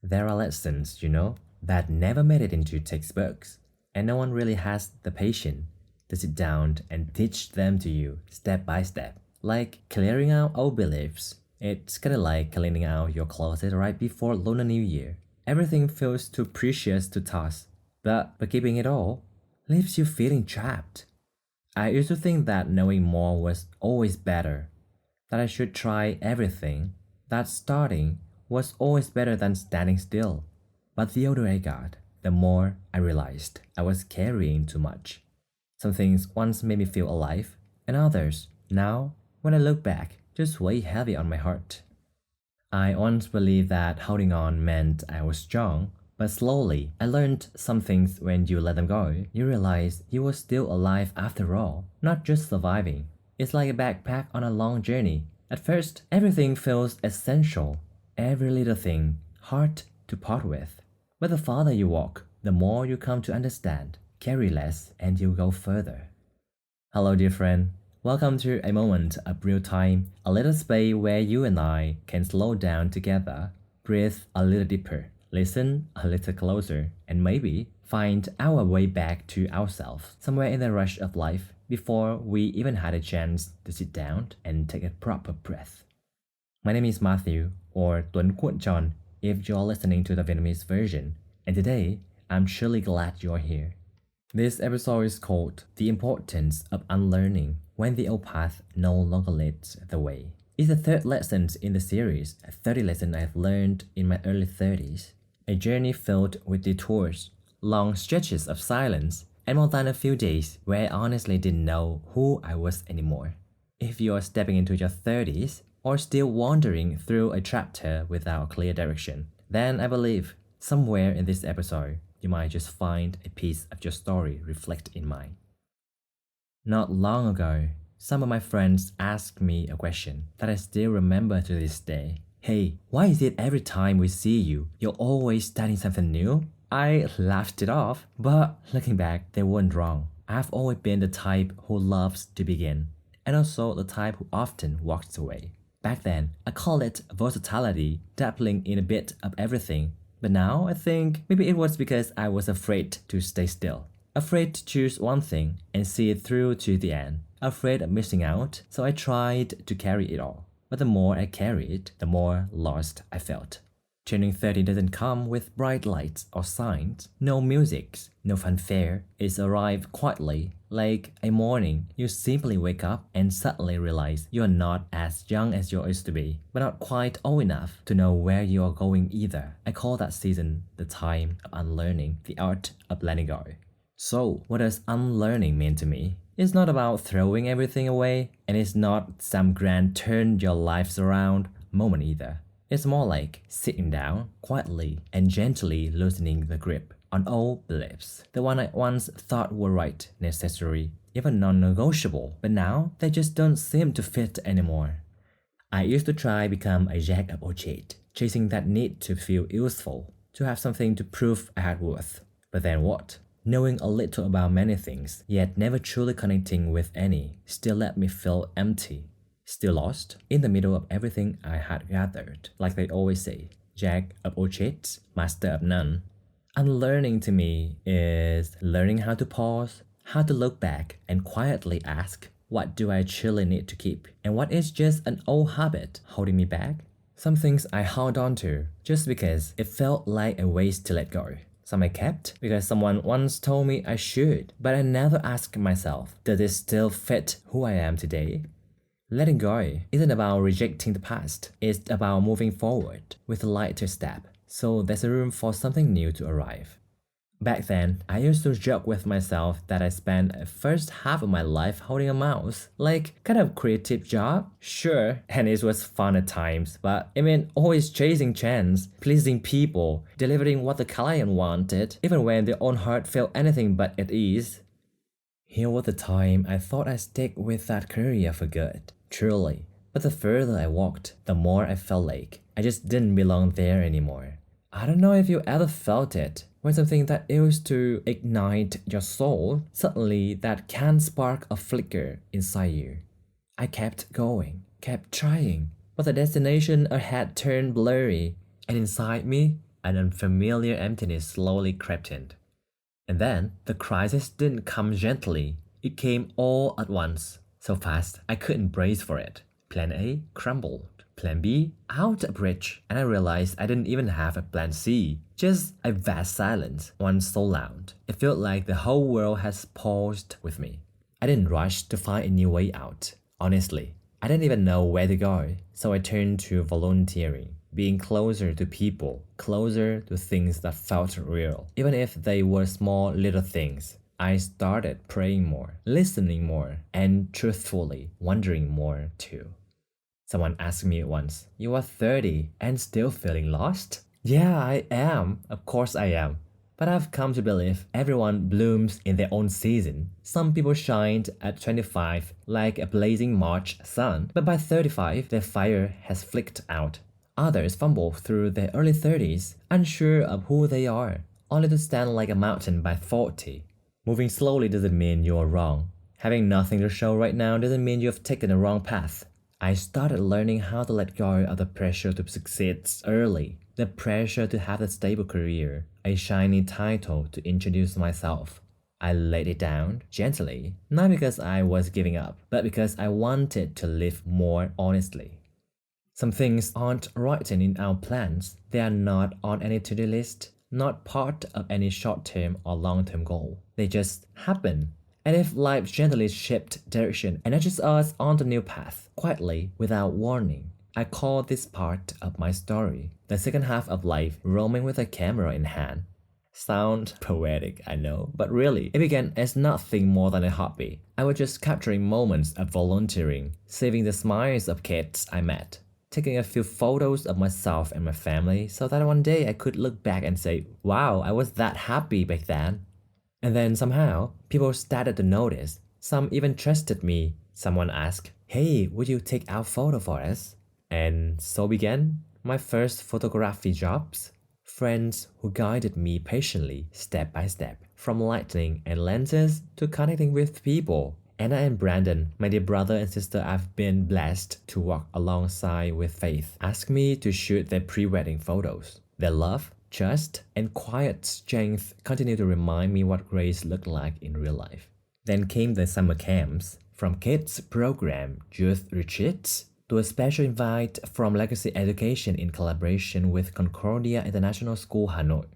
There are lessons, that never made it into textbooks, and no one really has the patience to sit down and teach them to you step by step. Like clearing out old beliefs. It's kinda like cleaning out your closet right before Lunar New Year. Everything feels too precious to toss, but keeping it all leaves you feeling trapped. I used to think that knowing more was always better, that I should try everything, that starting was always better than standing still. But the older I got, the more I realized I was carrying too much. Some things once made me feel alive, and others, now, when I look back, just weigh heavy on my heart. I once believed that holding on meant I was strong, but slowly I learned some things when you let them go, you realize you were still alive after all, not just surviving. It's like a backpack on a long journey. At first, everything feels essential, every little thing hard to part with. But the farther you walk, the more you come to understand, carry less, and you go further. Hello, dear friend. Welcome to a moment of real time, a little space where you and I can slow down together, breathe a little deeper, listen a little closer, and maybe find our way back to ourselves somewhere in the rush of life before we even had a chance to sit down and take a proper breath. My name is Matthew, or Tuấn Quận Tròn if you're listening to the Vietnamese version, and today I'm truly glad you're here. This episode is called The Importance of Unlearning When the Old Path No Longer Leads the Way. It's the third lesson in the series, a 30 lesson I've learned in my early 30s. A journey filled with detours, long stretches of silence, and more than a few days where I honestly didn't know who I was anymore. If you're stepping into your 30s or still wandering through a chapter without clear direction, then I believe somewhere in this episode you might just find a piece of your story reflected in mine. Not long ago, some of my friends asked me a question that I still remember to this day. Hey, why is it every time we see you, you're always studying something new? I laughed it off, but looking back, they weren't wrong. I've always been the type who loves to begin, and also the type who often walks away. Back then, I called it versatility, dabbling in a bit of everything. But now I think maybe it was because I was afraid to stay still. Afraid to choose one thing and see it through to the end. Afraid of missing out, so I tried to carry it all. But the more I carried, the more lost I felt. Turning 30 doesn't come with bright lights or signs, no music, no fanfare. It's arrived quietly, like a morning. You simply wake up and suddenly realize you're not as young as you used to be, but not quite old enough to know where you are going either. I call that season the time of unlearning, the art of letting go. So, what does unlearning mean to me? It's not about throwing everything away, and it's not some grand turn your lives around moment either. It's more like sitting down quietly and gently loosening the grip on old beliefs, the one I once thought were right, necessary, even non-negotiable, but now they just don't seem to fit anymore. I used to try become a jack of all trades, chasing that need to feel useful, to have something to prove I had worth. But then what? Knowing a little about many things, yet never truly connecting with any, still let me feel empty. Still lost in the middle of everything I had gathered. Like they always say, jack of all trades, master of none. Unlearning to me is learning how to pause, how to look back and quietly ask, what do I truly need to keep? And what is just an old habit holding me back? Some things I held on to just because it felt like a waste to let go. Some I kept because someone once told me I should, but I never asked myself, does this still fit who I am today? Letting go isn't about rejecting the past, it's about moving forward with a lighter step, so there's a room for something new to arrive. Back then, I used to joke with myself that I spent the first half of my life holding a mouse, like kind of creative job. Sure, and it was fun at times, but I mean always chasing trends, pleasing people, delivering what the client wanted, even when their own heart felt anything but at ease. Here was the time I thought I'd stick with that career for good, truly. But the further I walked, the more I felt like I just didn't belong there anymore. I don't know if you ever felt it, when something that used to ignite your soul, suddenly that can spark a flicker inside you. I kept going, kept trying, but the destination ahead turned blurry, and inside me, an unfamiliar emptiness slowly crept in. And then the crisis didn't come gently, it came all at once, so fast I couldn't brace for it. Plan A crumbled. Plan B out of reach, and I realized I didn't even have a plan C. Just a vast silence, one so loud. It felt like the whole world has paused with me. I didn't rush to find a new way out. Honestly, I didn't even know where to go, so I turned to volunteering, being closer to people, closer to things that felt real, even if they were small little things. I started praying more, listening more, and truthfully wondering more too. Someone asked me once, "You are 30 and still feeling lost?" Yeah, I am. Of course I am. But I've come to believe everyone blooms in their own season. Some people shined at 25 like a blazing March sun, but by 35 their fire has flicked out. Others fumble through their early 30s, unsure of who they are, only to stand like a mountain by 40. Moving slowly doesn't mean you're wrong. Having nothing to show right now doesn't mean you've taken the wrong path. I started learning how to let go of the pressure to succeed early, the pressure to have a stable career, a shiny title to introduce myself. I laid it down gently, not because I was giving up, but because I wanted to live more honestly. Some things aren't written in our plans. They are not on any to-do list, not part of any short-term or long-term goal. They just happen. And if life gently shifted direction and nudges us on the new path, quietly, without warning, I call this part of my story the second half of life roaming with a camera in hand. Sound poetic, I know, but really, it began as nothing more than a hobby. I was just capturing moments of volunteering, saving the smiles of kids I met, taking a few photos of myself and my family so that one day I could look back and say, wow, I was that happy back then. And then somehow, people started to notice. Some even trusted me. Someone asked, "Hey, would you take our photo for us?" And so began my first photography jobs. Friends who guided me patiently, step by step, from lighting and lenses to connecting with people. Anna and Brandon, my dear brother and sister I've been blessed to walk alongside with Faith, asked me to shoot their pre-wedding photos. Their love, trust, and quiet strength continue to remind me what grace looked like in real life. Then came the summer camps, from kids program, youth retreats, to a special invite from Legacy Education in collaboration with Concordia International School Hanoi.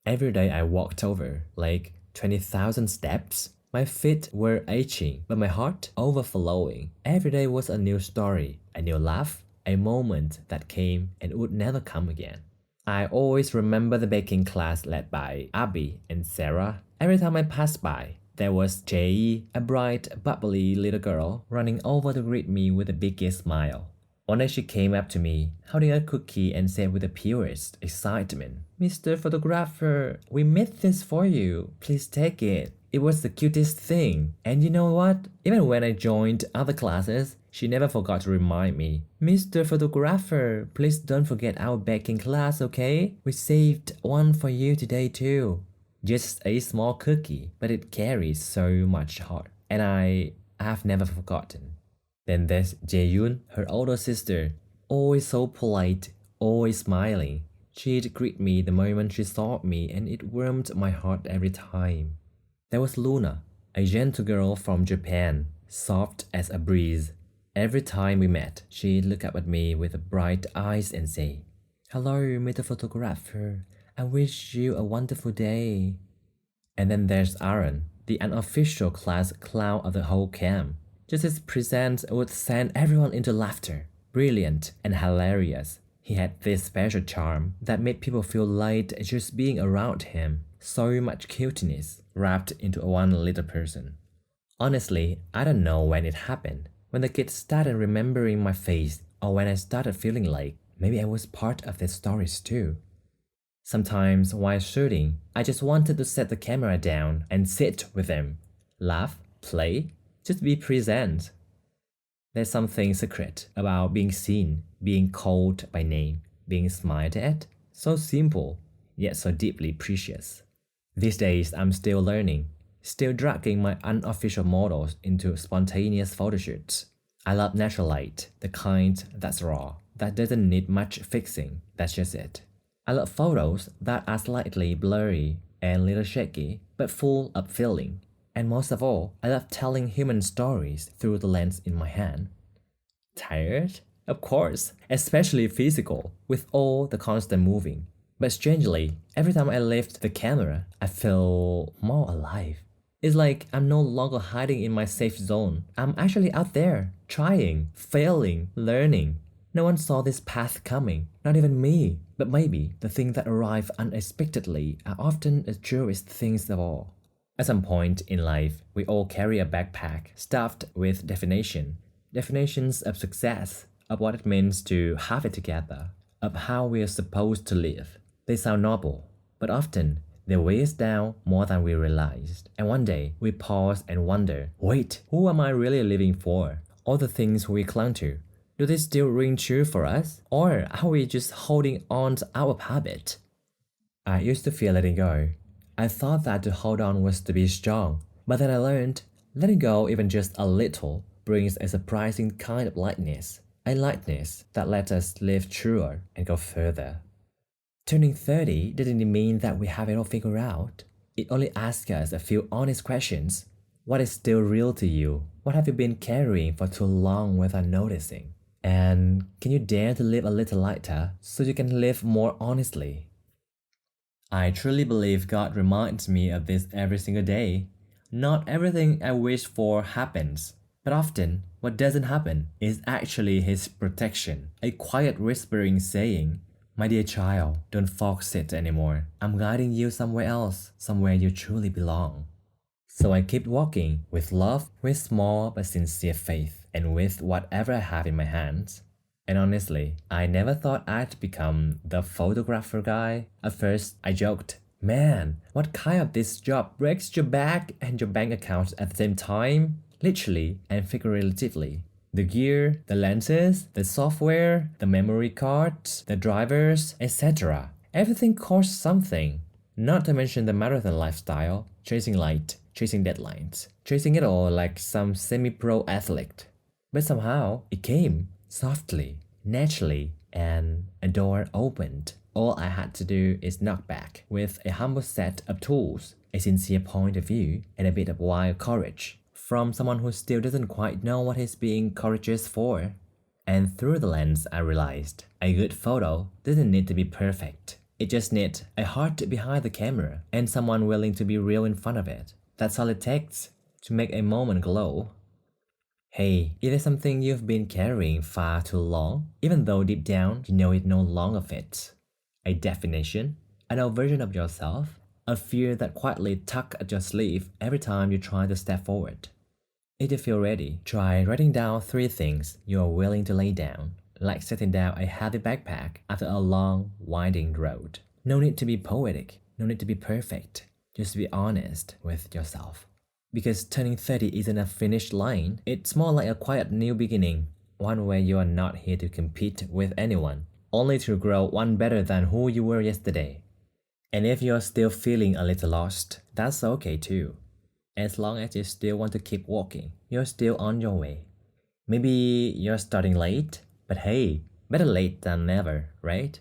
Every day I walked over, like 20,000 steps. My feet were aching, but my heart overflowing. Every day was a new story, a new laugh, a moment that came and would never come again. I always remember the baking class led by Abby and Sarah. Every time I passed by, there was Jay, a bright, bubbly little girl, running over to greet me with the biggest smile. One day she came up to me, holding a cookie and said with the purest excitement, "Mr. Photographer, we made this for you. Please take it." It was the cutest thing. And you know what? Even when I joined other classes, she never forgot to remind me, "Mr. Photographer, please don't forget our baking class, okay? We saved one for you today too." Just a small cookie, but it carries so much heart. And I have never forgotten. Then there's Jaeyoon, her older sister, always so polite, always smiling. She'd greet me the moment she saw me and it warmed my heart every time. There was Luna, a gentle girl from Japan, soft as a breeze. Every time we met, she'd look up at me with bright eyes and say, "Hello, Mr. Photographer. I wish you a wonderful day." And then there's Aaron, the unofficial class clown of the whole camp. Just his presence would send everyone into laughter. Brilliant and hilarious. He had this special charm that made people feel light just being around him. So much cuteness wrapped into one little person. Honestly, I don't know when it happened. When the kids started remembering my face, or when I started feeling like maybe I was part of their stories too. Sometimes while shooting, I just wanted to set the camera down and sit with them. Laugh, play, just be present. There's something secret about being seen, being called by name, being smiled at. So simple, yet so deeply precious. These days, I'm still learning, still dragging my unofficial models into spontaneous photo shoots. I love natural light, the kind that's raw, that doesn't need much fixing, that's just it. I love photos that are slightly blurry and little shaky, but full of feeling. And most of all, I love telling human stories through the lens in my hand. Tired? Of course, especially physical, with all the constant moving. But strangely, every time I lift the camera, I feel more alive. It's like I'm no longer hiding in my safe zone. I'm actually out there, trying, failing, learning. No one saw this path coming, not even me. But maybe the things that arrive unexpectedly are often the truest things of all. At some point in life, we all carry a backpack stuffed with definitions of success, of what it means to have it together, of how we are supposed to live. They sound noble, but often they weigh us down more than we realized. And one day we pause and wonder, wait, who am I really living for? All the things we clung to, do they still ring true for us? Or are we just holding on to our habit? I used to fear letting go. I thought that to hold on was to be strong, but then I learned letting go even just a little brings a surprising kind of lightness, a lightness that lets us live truer and go further. Turning 30 didn't mean that we have it all figured out. It only asks us a few honest questions. What is still real to you? What have you been carrying for too long without noticing? And can you dare to live a little lighter so you can live more honestly? I truly believe God reminds me of this every single day. Not everything I wish for happens, but often what doesn't happen is actually His protection, a quiet whispering saying, my dear child, don't fox it anymore. I'm guiding you somewhere else, somewhere you truly belong. So I keep walking with love, with small but sincere faith, and with whatever I have in my hands. And honestly, I never thought I'd become the photographer guy. At first, I joked, man, what kind of this job breaks your back and your bank account at the same time? Literally and figuratively. The gear, the lenses, the software, the memory cards, the drivers, etc. Everything costs something. Not to mention the marathon lifestyle, chasing light, chasing deadlines, chasing it all like some semi-pro athlete. But somehow, it came, softly, naturally, and a door opened. All I had to do is knock back with a humble set of tools, a sincere point of view, and a bit of wild courage from someone who still doesn't quite know what he's being courageous for. And through the lens, I realized a good photo doesn't need to be perfect. It just needs a heart behind the camera and someone willing to be real in front of it. That's all it takes to make a moment glow. Hey, is there something you've been carrying far too long, even though deep down you know it no longer fits? A definition, an old version of yourself, a fear that quietly tugs at your sleeve every time you try to step forward. If you feel ready, try writing down 3 things you are willing to lay down, like setting down a heavy backpack after a long, winding road. No need to be poetic, no need to be perfect, just be honest with yourself. Because turning 30 isn't a finish line, it's more like a quiet new beginning, one where you are not here to compete with anyone, only to grow one better than who you were yesterday. And if you're still feeling a little lost, that's okay too. As long as you still want to keep walking, you're still on your way. Maybe you're starting late, but hey, better late than never, right?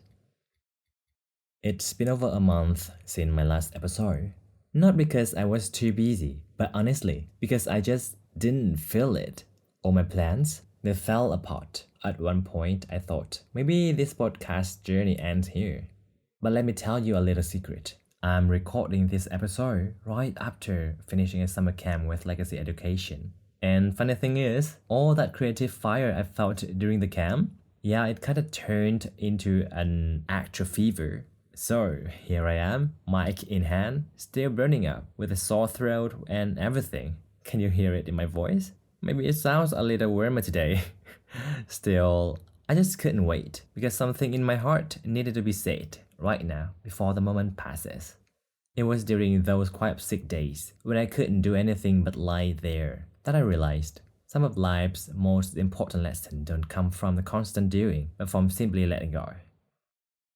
It's been over a month since my last episode. Not because I was too busy, but honestly, because I just didn't feel it. All my plans, they fell apart. At one point, I thought, maybe this podcast journey ends here. But let me tell you a little secret. I'm recording this episode right after finishing a summer camp with Legacy Education. And funny thing is, all that creative fire I felt during the camp, yeah, it kind of turned into an actual fever. So here I am, mic in hand, still burning up with a sore throat and everything. Can you hear it in my voice? Maybe it sounds a little warmer today. Still, I just couldn't wait because something in my heart needed to be said right now before the moment passes. It was during those quiet sick days when I couldn't do anything but lie there that I realized some of life's most important lessons don't come from the constant doing, but from simply letting go.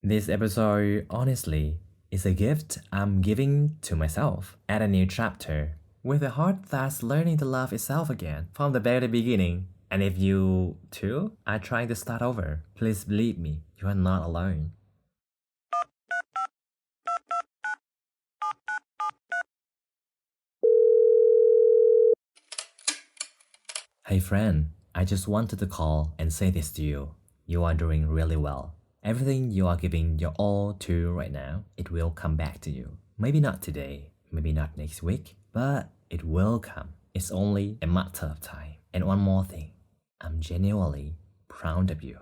This episode, honestly, is a gift I'm giving to myself at a new chapter, with a heart that's learning to love itself again from the very beginning. And if you, too, are trying to start over, please believe me, you are not alone. Hey friend, I just wanted to call and say this to you. You are doing really well. Everything you are giving your all to right now, it will come back to you. Maybe not today, maybe not next week, but it will come. It's only a matter of time. And one more thing, I'm genuinely proud of you.